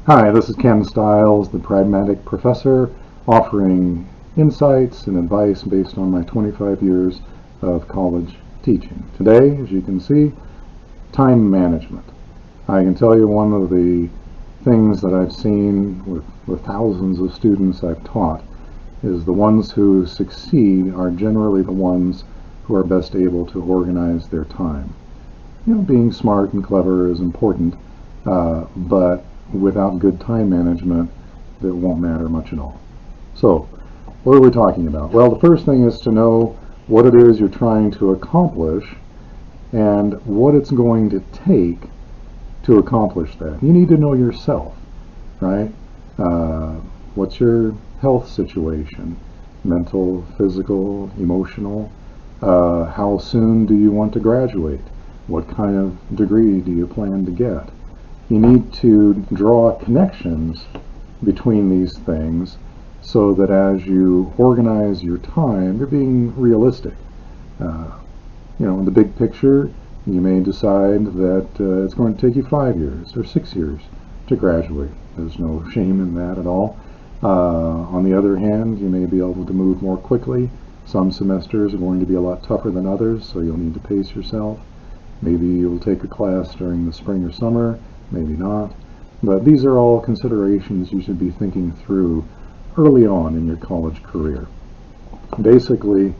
Hi, this is Ken Stiles, the Pragmatic Professor, offering insights and advice based on my 25 years of college teaching. Today, as you can see, time management. I can tell you one of the things that I've seen with thousands of students I've taught is the ones who succeed are generally the ones who are best able to organize their time. Being smart and clever is important, but without good time management, it won't matter much at all. So, what are we talking about? Well, the first thing is to know what it is you're trying to accomplish and what it's going to take to accomplish that. You need to know yourself, right? What's your health situation? Mental, physical, emotional? How soon do you want to graduate? What kind of degree do you plan to get? You need to draw connections between these things so that as you organize your time, you're being realistic. In the big picture, you may decide that it's going to take you 5 years or 6 years to graduate. There's no shame in that at all. On the other hand, you may be able to move more quickly. Some semesters are going to be a lot tougher than others, so you'll need to pace yourself. Maybe you'll take a class during the spring or summer, maybe not. But these are all considerations you should be thinking through early on in your college career. Basically,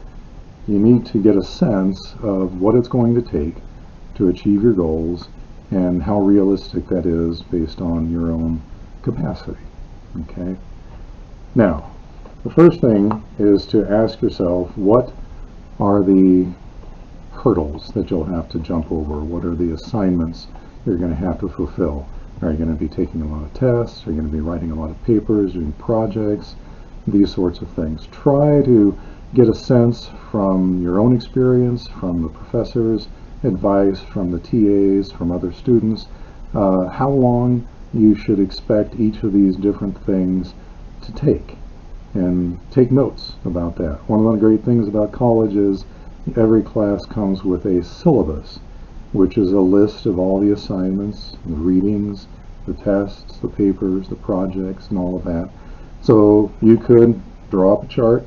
you need to get a sense of what it's going to take to achieve your goals and how realistic that is based on your own capacity. Okay? Now, the first thing is to ask yourself, what are the hurdles that you'll have to jump over? What are the assignments you're going to have to fulfill? Are you going to be taking a lot of tests? Are you going to be writing a lot of papers, doing projects? These sorts of things. Try to get a sense from your own experience, from the professors' advice, from the TAs, from other students, how long you should expect each of these different things to take. And take notes about that. One of the great things about college is every class comes with a syllabus, which is a list of all the assignments, the readings, the tests, the papers, the projects, and all of that. So you could draw up a chart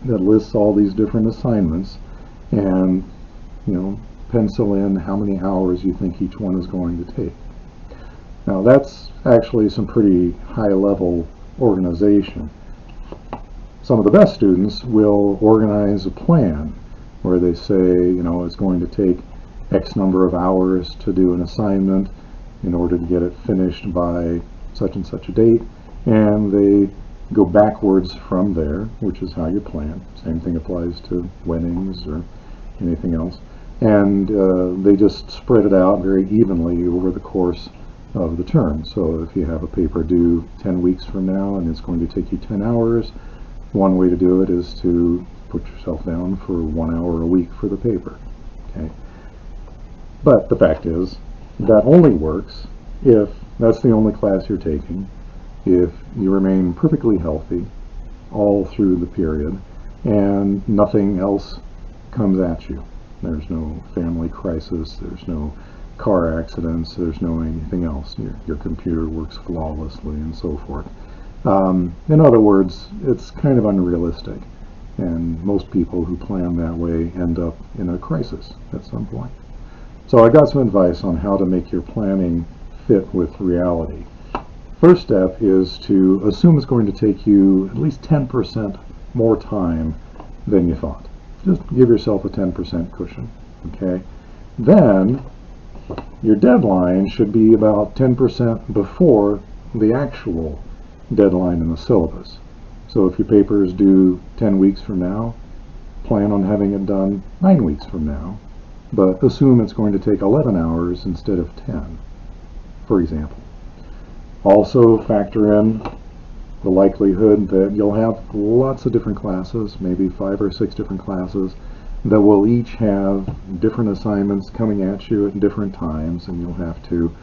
that lists all these different assignments and, pencil in how many hours you think each one is going to take. Now that's actually some pretty high-level organization. Some of the best students will organize a plan where they say, it's going to take X number of hours to do an assignment in order to get it finished by such and such a date, and they go backwards from there, which is how you plan. Same thing applies to weddings or anything else. And they just spread it out very evenly over the course of the term. So if you have a paper due 10 weeks from now and it's going to take you 10 hours, one way to do it is to put yourself down for 1 hour a week for the paper. Okay? But the fact is, that only works if that's the only class you're taking, if you remain perfectly healthy all through the period, and nothing else comes at you. There's no family crisis, there's no car accidents, there's no anything else. Your computer works flawlessly and so forth. In other words, it's kind of unrealistic, and most people who plan that way end up in a crisis at some point. So I got some advice on how to make your planning fit with reality. First step is to assume it's going to take you at least 10% more time than you thought. Just give yourself a 10% cushion, okay? Then your deadline should be about 10% before the actual deadline in the syllabus. So if your paper is due 10 weeks from now, plan on having it done 9 weeks from now, but assume it's going to take 11 hours instead of 10, for example. Also factor in the likelihood that you'll have lots of different classes, maybe 5 or 6 different classes, that will each have different assignments coming at you at different times, and you'll have to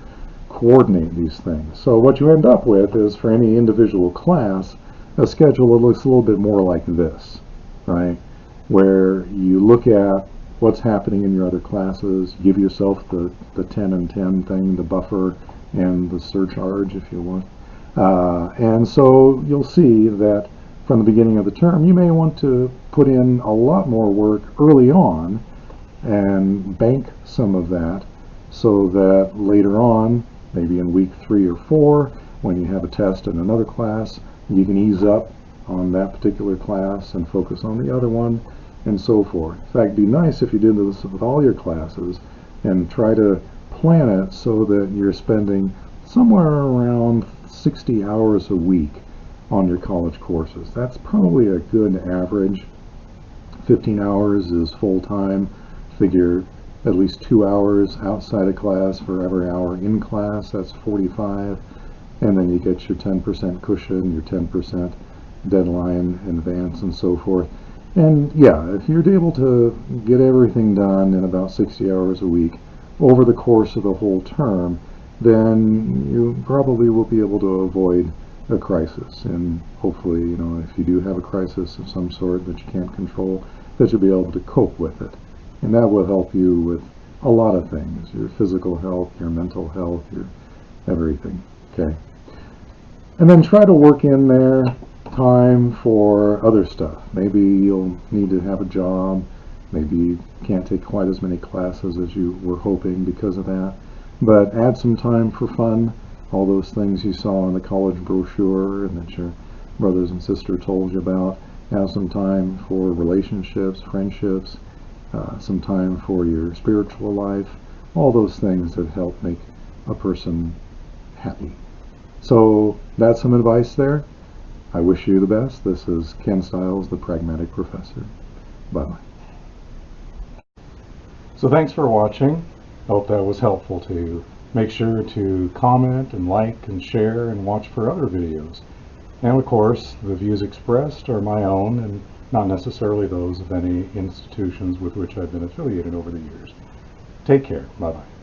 coordinate these things. So what you end up with is, for any individual class, a schedule that looks a little bit more like this, right? Where you look at what's happening in your other classes, give yourself the 10 and 10 thing, the buffer, and the surcharge, if you want. And so you'll see that from the beginning of the term, you may want to put in a lot more work early on and bank some of that so that later on, maybe in week 3 or 4, when you have a test in another class, you can ease up on that particular class and focus on the other one, and so forth. In fact, it'd be nice if you did this with all your classes and try to plan it so that you're spending somewhere around 60 hours a week on your college courses. That's probably a good average. 15 hours is full-time. Figure at least 2 hours outside of class for every hour in class. That's 45. And then you get your 10% cushion, your 10% deadline in advance, and so forth. And yeah, if you're able to get everything done in about 60 hours a week over the course of the whole term, then you probably will be able to avoid a crisis. And hopefully, if you do have a crisis of some sort that you can't control, that you'll be able to cope with it. And that will help you with a lot of things, your physical health, your mental health, your everything. Okay. And then try to work in there time for other stuff. Maybe you'll need to have a job. Maybe you can't take quite as many classes as you were hoping because of that. But add some time for fun, all those things you saw in the college brochure and that your brothers and sister told you about. Have some time for relationships, friendships, some time for your spiritual life, all those things that help make a person happy. So that's some advice there. I wish you the best. This is Ken Stiles, the Pragmatic Professor. Bye-bye. So thanks for watching. I hope that was helpful to you. Make sure to comment and like and share and watch for other videos. And of course, the views expressed are my own and not necessarily those of any institutions with which I've been affiliated over the years. Take care. Bye-bye.